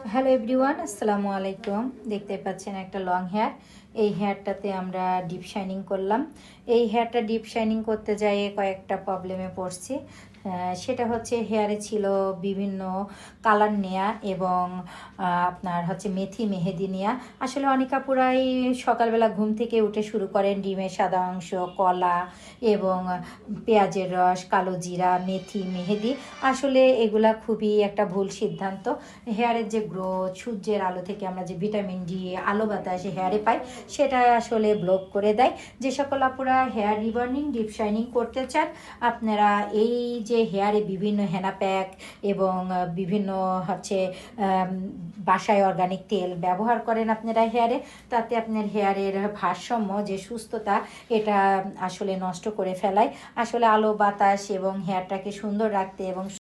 Hello everyone, আসসালামু আলাইকুম। দেখতে পাচ্ছেন একটা লং হেয়ার। এই হেয়ারটাতে আমরা ডিপ শাইনিং করলাম। এই হেয়ারটা ডিপ শাইনিং করতে যেয়ে কয়েকটা প্রবলেমে পড়ছি। সেটা হচ্ছে হেয়ারে ছিল বিভিন্ন কালার নেয়া এবং আপনার হচ্ছে মেথি মেহেদি নেয়া। আসলে অনেক আপুরাই সকালবেলা ঘুম থেকে উঠে শুরু করেন ডিমের সাদা অংশ, কলা এবং পেঁয়াজের রস, কালো জিরা, মেথি মেহেদি। আসলে এগুলা খুবই একটা ভুল সিদ্ধান্ত। হেয়ারের যে গ্রোথ, সূর্যের আলো থেকে আমরা যে ভিটামিন ডি, আলো বাতাস হেয়ারে পাই, সেটা আসলে ব্লক করে দেয়। যে সকল আপুরা হেয়ার রিবর্নিং, ডিপ শাইনিং করতে চান, আপনারা এই যে হেয়ারে বিভিন্ন হেনা প্যাক এবং বিভিন্ন হচ্ছে বাসায় অর্গানিক তেল ব্যবহার করেন আপনারা হেয়ারে, তাতে আপনার হেয়ারের ভারসাম্য যে সুস্থতা, এটা আসলে নষ্ট করে ফেলায়। আসলে আলো বাতাস এবং হেয়ারটাকে সুন্দর রাখতে এবং